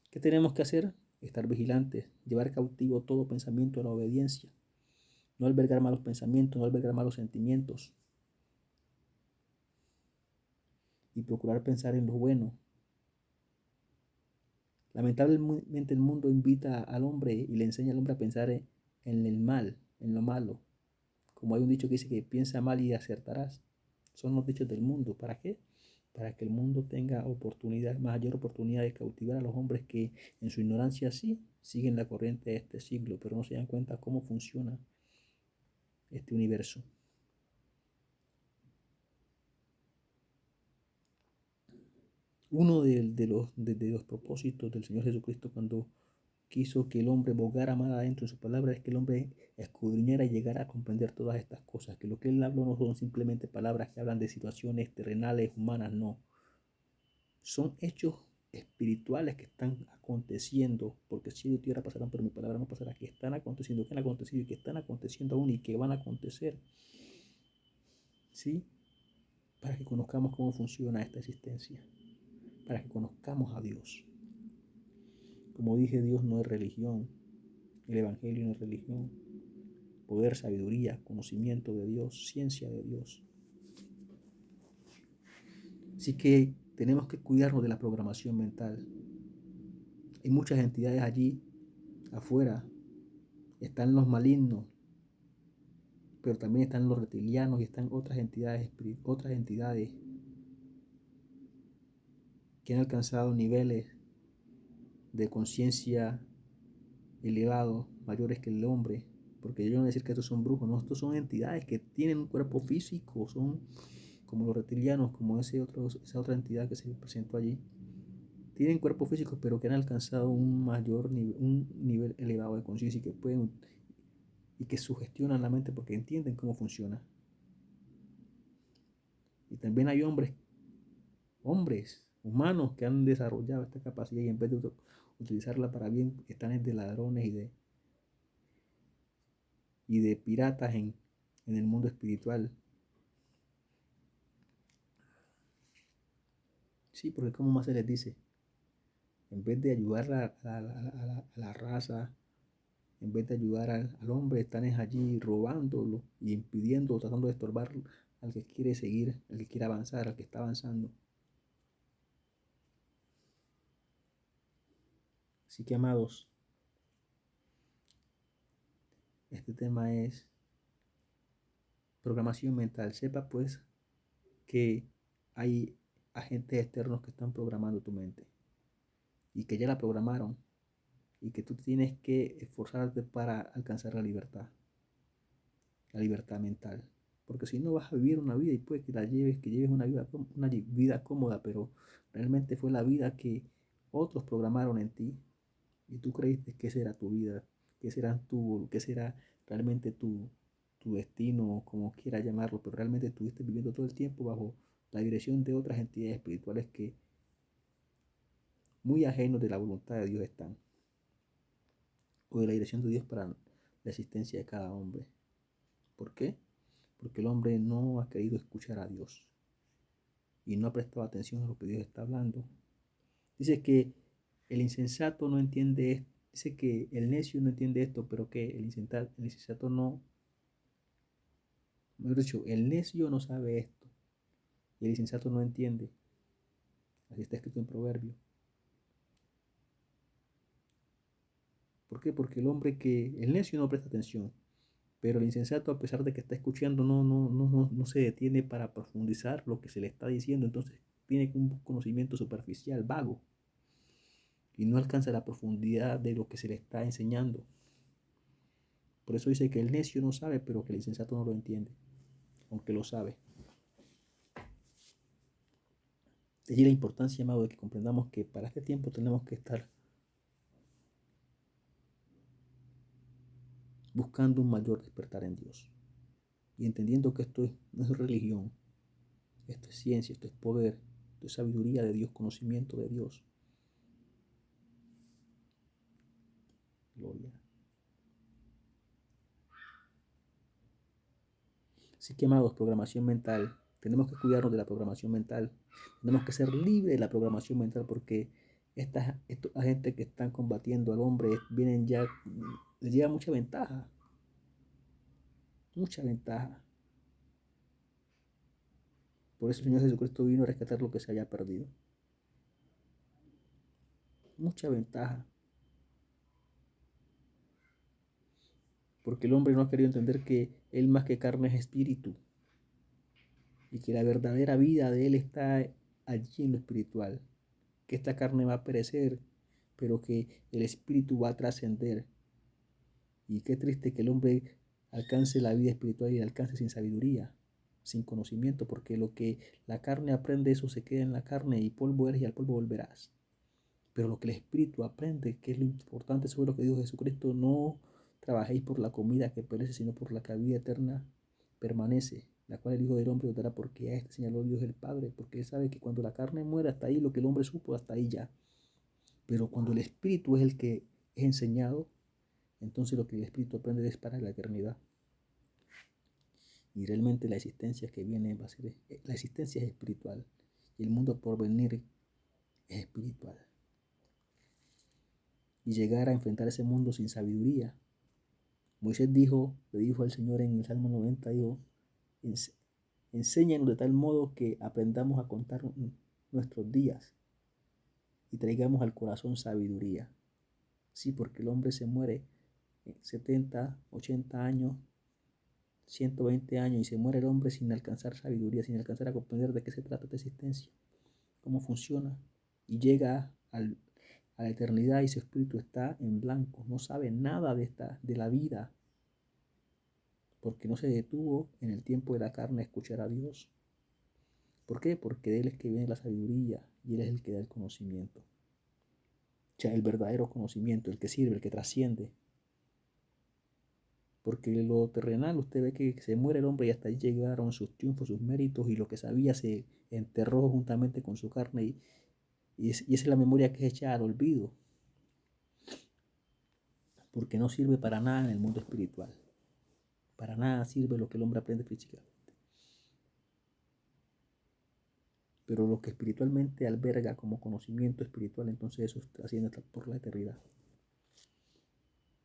¿Qué tenemos que hacer? Estar vigilantes, llevar cautivo todo pensamiento a la obediencia, no albergar malos pensamientos, no albergar malos sentimientos y procurar pensar en lo bueno. Lamentablemente el mundo invita al hombre y le enseña al hombre a pensar en el mal, en lo malo. Como hay un dicho que dice que piensa mal y acertarás. Son los dichos del mundo. ¿Para qué? Para que el mundo tenga mayor oportunidad de cautivar a los hombres que en su ignorancia sí siguen la corriente de este siglo, pero no se dan cuenta cómo funciona este universo. Uno de los propósitos del Señor Jesucristo cuando quiso que el hombre bogara más adentro de su palabra es que el hombre escudriñara y llegara a comprender todas estas cosas, que lo que él habló no son simplemente palabras que hablan de situaciones terrenales, humanas, no. Son hechos espirituales que están aconteciendo, porque cielo y tierra pasarán, pero mi palabra no pasará, que están aconteciendo, que han acontecido y que están aconteciendo aún y que van a acontecer, ¿sí? Para que conozcamos cómo funciona esta existencia, para que conozcamos a Dios. Como dije, Dios no es religión, el Evangelio no es religión, poder, sabiduría, conocimiento de Dios, ciencia de Dios. Así que tenemos que cuidarnos de la programación mental. Hay muchas entidades allí afuera, están los malignos, pero también están los reptilianos y están otras entidades que han alcanzado niveles de conciencia elevados, mayores que el hombre, porque yo no voy a decir que estos son brujos, no, estos son entidades que tienen un cuerpo físico, son como los reptilianos, como esa otra entidad que se presentó allí. Tienen cuerpos físicos, pero que han alcanzado un nivel elevado de conciencia y que sugestionan la mente porque entienden cómo funciona. Y también hay hombres humanos que han desarrollado esta capacidad y en vez de utilizarla para bien, están de ladrones y de piratas en el mundo espiritual. Sí, porque como más se les dice, en vez de ayudar a la raza, en vez de ayudar al hombre, están allí robándolo y impidiendo, tratando de estorbar al que quiere seguir, al que quiere avanzar, al que está avanzando. Así que, amados, este tema es programación mental. Sepa pues que hay agentes externos que están programando tu mente y que ya la programaron y que tú tienes que esforzarte para alcanzar la libertad mental. Porque si no vas a vivir una vida y puede que que lleves una vida cómoda, pero realmente fue la vida que otros programaron en ti y tú creíste que esa era tu vida, que será realmente tu destino, como quieras llamarlo, pero realmente estuviste viviendo todo el tiempo bajo la dirección de otras entidades espirituales que muy ajenos de la voluntad de Dios están, o de la dirección de Dios para la existencia de cada hombre. ¿Por qué? Porque el hombre no ha querido escuchar a Dios y no ha prestado atención a lo que Dios está hablando. Dice que el insensato no entiende esto. Dice que el necio no entiende esto, pero que el insensato no, mejor dicho, el necio no sabe esto y el insensato no entiende. Así está escrito en Proverbio. ¿Por qué? Porque el necio no presta atención, pero el insensato, a pesar de que está escuchando, no se detiene para profundizar lo que se le está diciendo. Entonces tiene un conocimiento superficial, vago, y no alcanza la profundidad de lo que se le está enseñando. Por eso dice que el necio no sabe, pero que el insensato no lo entiende, aunque lo sabe. De allí la importancia, amado, de que comprendamos que para este tiempo tenemos que estar buscando un mayor despertar en Dios y entendiendo que esto no es religión, esto es ciencia, esto es poder, esto es sabiduría de Dios, conocimiento de Dios. Gloria. Así que, amados, programación mental. Tenemos que cuidarnos de la programación mental. Tenemos que ser libres de la programación mental porque esta gente que están combatiendo al hombre vienen ya, les lleva mucha ventaja. Mucha ventaja. Por eso el Señor Jesucristo vino a rescatar lo que se haya perdido. Mucha ventaja. Porque el hombre no ha querido entender que él más que carne es espíritu. Y que la verdadera vida de él está allí en lo espiritual. Que esta carne va a perecer, pero que el espíritu va a trascender. Y qué triste que el hombre alcance la vida espiritual y la alcance sin sabiduría, sin conocimiento, porque lo que la carne aprende, eso se queda en la carne y polvo eres y al polvo volverás. Pero lo que el espíritu aprende, que es lo importante sobre lo que dijo Jesucristo, no trabajéis por la comida que perece, sino por la que a vida eterna permanece, la cual el Hijo del Hombre os dará, porque a este señaló Dios el Padre, porque él sabe que cuando la carne muere, hasta ahí lo que el hombre supo, hasta ahí ya. Pero cuando el espíritu es el que es enseñado, entonces lo que el espíritu aprende es para la eternidad. Y realmente la existencia que viene va a ser, la existencia es espiritual y el mundo por venir es espiritual. Y llegar a enfrentar ese mundo sin sabiduría. Moisés le dijo al Señor en el Salmo 90, dijo, enséñanos de tal modo que aprendamos a contar nuestros días y traigamos al corazón sabiduría. Sí, porque el hombre se muere 70, 80 años, 120 años y se muere el hombre sin alcanzar sabiduría, sin alcanzar a comprender de qué se trata esta existencia, cómo funciona, y llega a la eternidad y su espíritu está en blanco, no sabe nada de la vida, porque no se detuvo en el tiempo de la carne a escuchar a Dios. ¿Por qué? Porque de Él es que viene la sabiduría y Él es el que da el conocimiento. O sea, el verdadero conocimiento, el que sirve, el que trasciende. Porque lo terrenal, usted ve que se muere el hombre y hasta ahí llegaron sus triunfos, sus méritos y lo que sabía se enterró juntamente con su carne y esa es la memoria que es echada al olvido. Porque no sirve para nada en el mundo espiritual. Para nada sirve lo que el hombre aprende físicamente. Pero lo que espiritualmente alberga como conocimiento espiritual, entonces eso está haciendo por la eternidad.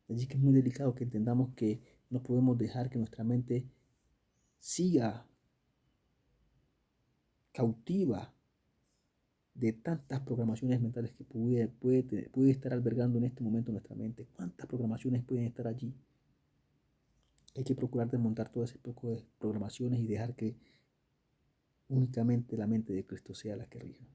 Así que es muy delicado que entendamos que no podemos dejar que nuestra mente siga cautiva de tantas programaciones mentales que puede estar albergando en este momento nuestra mente. ¿Cuántas programaciones pueden estar allí? Hay que procurar desmontar todo ese poco de programaciones y dejar que únicamente la mente de Cristo sea la que rija.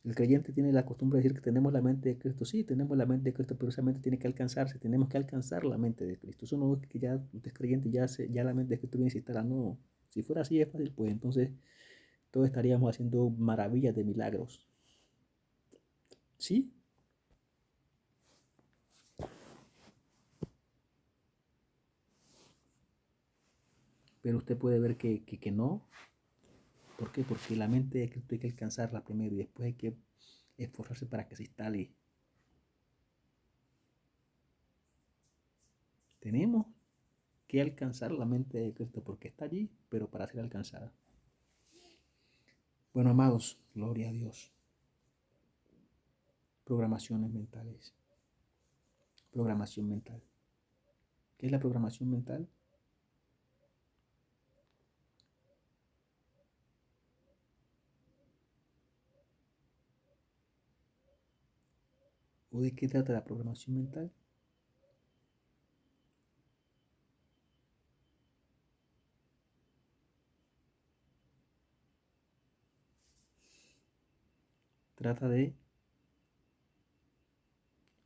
El creyente tiene la costumbre de decir que tenemos la mente de Cristo. Sí, tenemos la mente de Cristo, pero esa mente tiene que alcanzarse. Tenemos que alcanzar la mente de Cristo. Eso no es que ya usted es creyente, ya la mente de Cristo viene instalada. No, si fuera así es fácil, pues entonces todos estaríamos haciendo maravillas de milagros. ¿Sí? Pero usted puede ver que no. ¿Por qué? Porque la mente de Cristo hay que alcanzarla primero y después hay que esforzarse para que se instale. Tenemos que alcanzar la mente de Cristo porque está allí, pero para ser alcanzada. Bueno, amados, gloria a Dios. Programaciones mentales. Programación mental. ¿Qué es la programación mental? ¿O de qué trata la programación mental? Trata de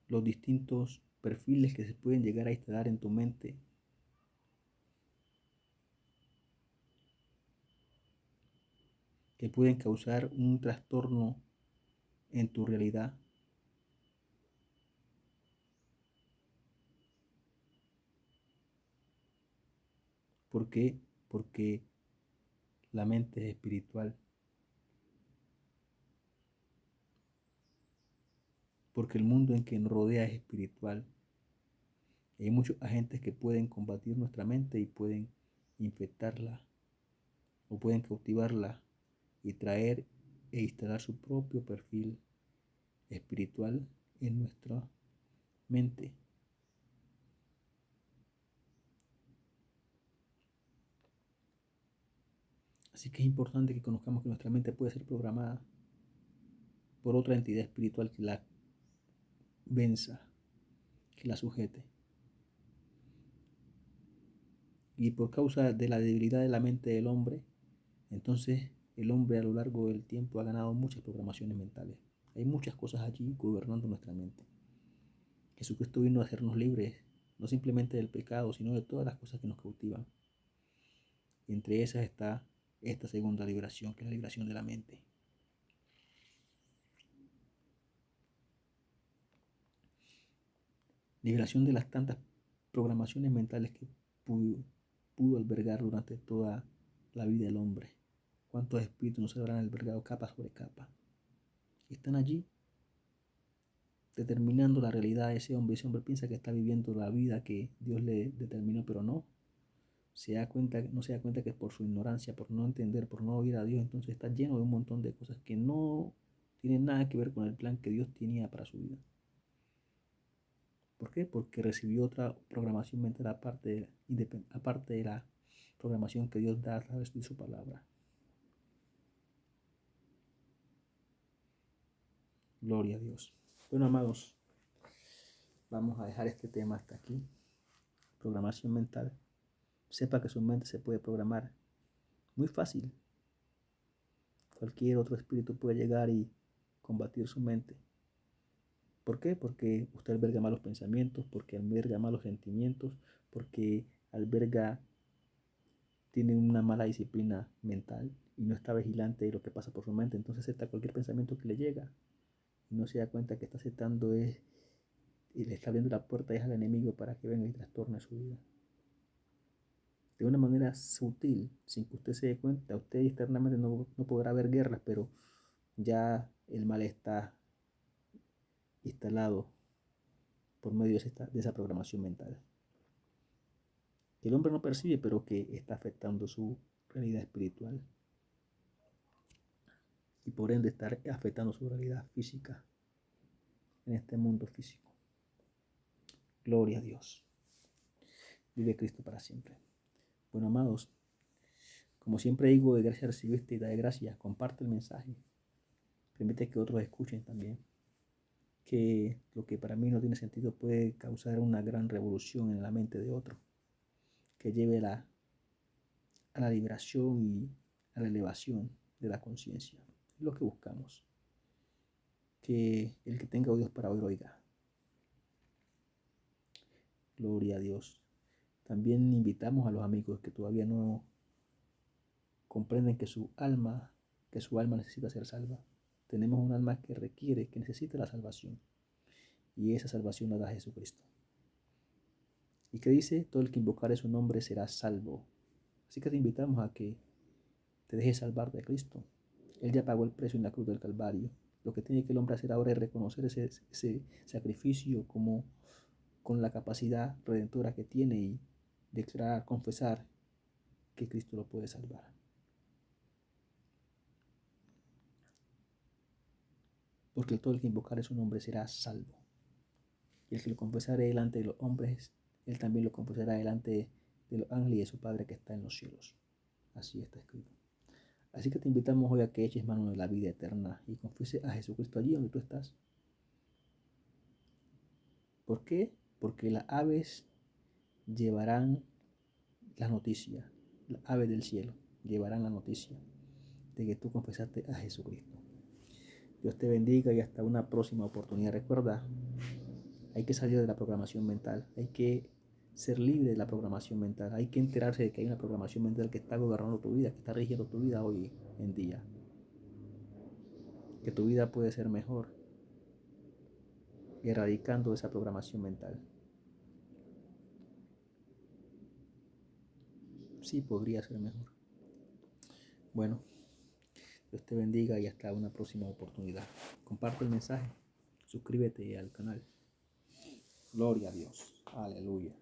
los distintos perfiles que se pueden llegar a instalar en tu mente que pueden causar un trastorno en tu realidad. ¿Por qué? Porque la mente es espiritual. Porque el mundo en que nos rodea es espiritual. Hay muchos agentes que pueden combatir nuestra mente y pueden infectarla o pueden cautivarla y traer e instalar su propio perfil espiritual en nuestra mente. Así que es importante que conozcamos que nuestra mente puede ser programada por otra entidad espiritual que la venza, que la sujete. Y por causa de la debilidad de la mente del hombre, entonces el hombre a lo largo del tiempo ha ganado muchas programaciones mentales. Hay muchas cosas allí gobernando nuestra mente. Jesucristo vino a hacernos libres, no simplemente del pecado, sino de todas las cosas que nos cautivan. Y entre esas está esta segunda liberación, que es la liberación de la mente. Liberación de las tantas programaciones mentales que pudo albergar durante toda la vida del hombre. ¿Cuántos espíritus no se habrán albergado capa sobre capa? Están allí determinando la realidad de ese hombre. Ese hombre piensa que está viviendo la vida que Dios le determinó, pero no. No se da cuenta que por su ignorancia, por no entender, por no oír a Dios, entonces está lleno de un montón de cosas que no tienen nada que ver con el plan que Dios tenía para su vida. ¿Por qué? Porque recibió otra programación mental aparte de la programación que Dios da a través de su palabra. Gloria a Dios. Bueno, amados, vamos a dejar este tema hasta aquí. Programación mental. Sepa que su mente se puede programar muy fácil. Cualquier otro espíritu puede llegar y combatir su mente. ¿Por qué? Porque usted alberga malos pensamientos, porque alberga malos sentimientos, porque tiene una mala disciplina mental y no está vigilante de lo que pasa por su mente. Entonces acepta cualquier pensamiento que le llega y no se da cuenta que está aceptando y le está abriendo la puerta al enemigo para que venga y trastorne su vida. De una manera sutil, sin que usted se dé cuenta, usted externamente no podrá ver guerras, pero ya el mal está instalado por medio de esa programación mental. Que el hombre no percibe, pero que está afectando su realidad espiritual. Y por ende estar afectando su realidad física en este mundo físico. Gloria a Dios. Vive Cristo para siempre. Bueno, amados, como siempre digo, de gracia recibiste y da de gracia. Comparte el mensaje. Permite que otros escuchen también. Que lo que para mí no tiene sentido puede causar una gran revolución en la mente de otro. Que lleve a la liberación y a la elevación de la conciencia. Es lo que buscamos. Que el que tenga oídos para oír, oiga. Gloria a Dios. También invitamos a los amigos que todavía no comprenden que su alma necesita ser salva. Tenemos un alma que requiere, que necesita la salvación. Y esa salvación la da Jesucristo. ¿Y qué dice? Todo el que invocare su nombre será salvo. Así que te invitamos a que te dejes salvar de Cristo. Él ya pagó el precio en la cruz del Calvario. Lo que tiene que el hombre hacer ahora es reconocer ese sacrificio como con la capacidad redentora que tiene y declarar, confesar que Cristo lo puede salvar. Porque todo el que invocare su nombre será salvo. Y el que lo confesare delante de los hombres, él también lo confesará delante de los ángeles y de su Padre que está en los cielos. Así está escrito. Así que te invitamos hoy a que eches mano de la vida eterna y confieses a Jesucristo allí donde tú estás. ¿Por qué? Porque las aves llevarán la noticia, las aves del cielo llevarán la noticia de que tú confesaste a Jesucristo. Dios te bendiga y hasta una próxima oportunidad. Recuerda, hay que salir de la programación mental, hay que ser libre de la programación mental, hay que enterarse de que hay una programación mental que está gobernando tu vida, que está rigiendo tu vida hoy en día, que tu vida puede ser mejor erradicando esa programación mental. Sí, podría ser mejor. Bueno, Dios te bendiga y hasta una próxima oportunidad. Comparte el mensaje, suscríbete al canal. Gloria a Dios. Aleluya.